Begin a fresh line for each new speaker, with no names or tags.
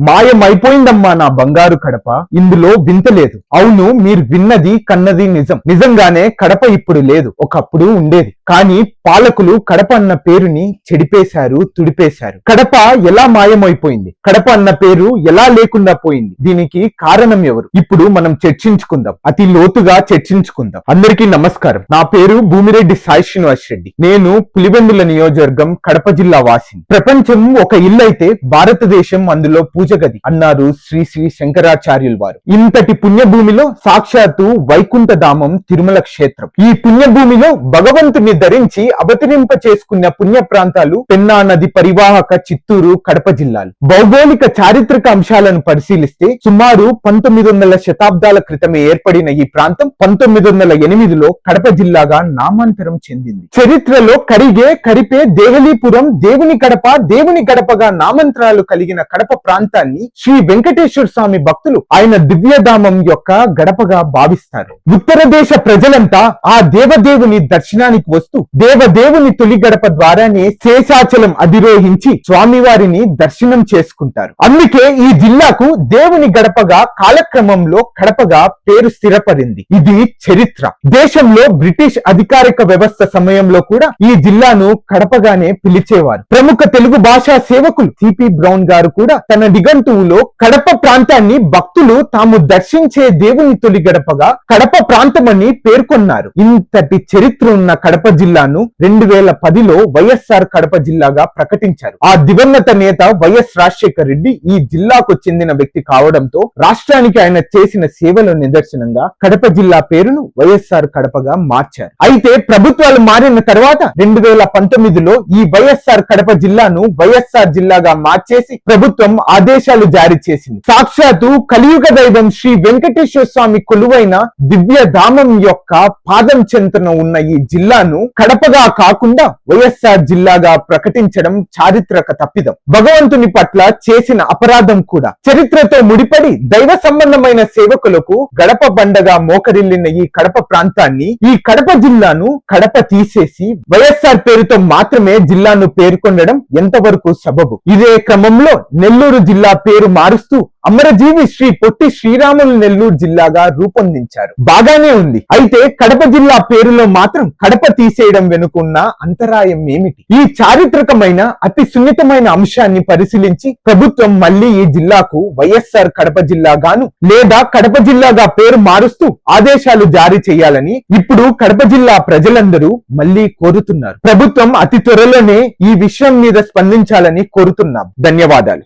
మాయమైపోయిందమ్మా నా బంగారు కడప, ఇందులో వింత లేదు. అవును, మీరు విన్నది కన్నది నిజం. నిజంగానే కడప ఇప్పుడు లేదు, ఒకప్పుడు ఉండేది. కానీ పాలకులు కడప అన్న పేరుని చెడిపేశారు, తుడిపేశారు. కడప ఎలా మాయమైపోయింది, కడప అన్న పేరు ఎలా లేకుండా పోయింది, దీనికి కారణం ఎవరు? ఇప్పుడు మనం చర్చించుకుందాం, అతి లోతుగా చర్చించుకుందాం. అందరికీ నమస్కారం. నా పేరు భూమిరెడ్డి సాయి శ్రీనివాస్ రెడ్డి. నేను పులివెందుల నియోజకవర్గం, కడప జిల్లా వాసిని. ప్రపంచం ఒక ఇల్లు అయితే భారతదేశం అందులో పూజగది అన్నారు శ్రీ శ్రీ శంకరాచార్యులు వారు. ఇంతటి పుణ్యభూమిలో సాక్షాత్తు వైకుంఠ ధామం తిరుమల క్షేత్రం. ఈ పుణ్యభూమిలో భగవంతుని ధరించి అవతరింప చేసుకున్న పుణ్య ప్రాంతాలు పెన్నా నది పరివాహక చిత్తూరు, కడప జిల్లాలు. భౌగోళిక చారిత్రక అంశాలను పరిశీలిస్తే సుమారు 1900 శతాబ్దాల క్రితమే ఏర్పడిన ఈ ప్రాంతం 1908లో కడప జిల్లాగా నామాంతరం చెందింది. చరిత్రలో కరిపే దేహలీపురం, దేవుని కడప, దేవుని గడపగా నామాంతరాలు కలిగిన కడప ప్రాంతాన్ని శ్రీ వెంకటేశ్వర స్వామి భక్తులు ఆయన దివ్యధామం యొక్క గడపగా భావిస్తారు. ఉత్తర దేశ ప్రజలంతా ఆ దేవదేవుని దర్శనానికి వస్తూ దేవదేవుని తొలి గడప ద్వారానే శేషాచలం అధిరోహించి స్వామివారిని దర్శనం చేసుకుంటారు. అందుకే ఈ జిల్లాకు దేవుని గడపగా కాలక్రమంలో కడపగా పేరు స్థిరపడింది. ఇది చరిత్ర. దేశంలో బ్రిటిష్ అధికారిక వ్యవస్థ సమయంలో కూడా ఈ జిల్లాను కడపగానే పిలిచేవారు. ప్రముఖ తెలుగు భాషా సేవకులు సిపి బ్రౌన్ గారు కూడా తన నిఘంటువులో కడప ప్రాంతాన్ని భక్తులు తాము దర్శించే దేవుని తొలి గడపగా కడప ప్రాంతమని పేర్కొన్నారు. ఇంతటి చరిత్ర ఉన్న కడప జిల్లాను 2010లో వైఎస్ఆర్ కడప జిల్లాగా ప్రకటించారు. ఆ దివంగత నేత వైఎస్ రాజశేఖర రెడ్డి ఈ జిల్లాకు చెందిన వ్యక్తి కావడంతో రాష్ట్రానికి ఆయన చేసిన సేవల నిదర్శనంగా కడప జిల్లా పేరును వైఎస్ఆర్ కడపగా మార్చారు. అయితే ప్రభుత్వాలు మారిన తర్వాత 2019లో ఈ వైఎస్ఆర్ కడప జిల్లాను వైఎస్ఆర్ జిల్లాగా మార్చేసి ప్రభుత్వం ఆదేశాలు జారీ చేసింది. సాక్షాత్తు కలియుగ దైవం శ్రీ వెంకటేశ్వర స్వామి కొలువైన దివ్య ధామం యొక్క పాదం చెంతన ఉన్న ఈ జిల్లాను కడపగా కాకుండా వైఎస్ఆర్ జిల్లాగా ప్రకటించడం చారిత్రక తప్పిదం, భగవంతుని పట్ల చేసిన అపరాధం కూడా. చరిత్రతో ముడిపడి దైవ సంబంధమైన సేవకులకు గడప బండగా మోకరిల్లిన ఈ కడప ప్రాంతాన్ని, ఈ కడప జిల్లాను కడప తీసేసి వైఎస్ఆర్ పేరుతో మాత్రమే జిల్లాను పేర్కొనడం ఎంతవరకు సబబు? ఇదే క్రమంలో నెల్లూరు జిల్లా పేరు మారుస్తూ అమరజీవి శ్రీ పొట్టి శ్రీరాములు నెల్లూరు జిల్లాగా రూపొందించారు. బాగానే ఉంది. అయితే కడప జిల్లా పేరులో మాత్రం కడప తీసేయడం వెనుకున్న అంతరాయం ఏమిటి? ఈ చారిత్రకమైన అతి సున్నితమైన అంశాన్ని పరిశీలించి ప్రభుత్వం మళ్లీ ఈ జిల్లాకు వైఎస్ఆర్ కడప జిల్లాగాను లేదా కడప జిల్లాగా పేరు మారుస్తూ ఆదేశాలు జారీ చేయాలని ఇప్పుడు కడప జిల్లా ప్రజలందరూ మళ్లీ కోరుతున్నారు. ప్రభుత్వం అతి త్వరలోనే ఈ విషయం మీద స్పందించాలని కోరుతున్నాం. ధన్యవాదాలు.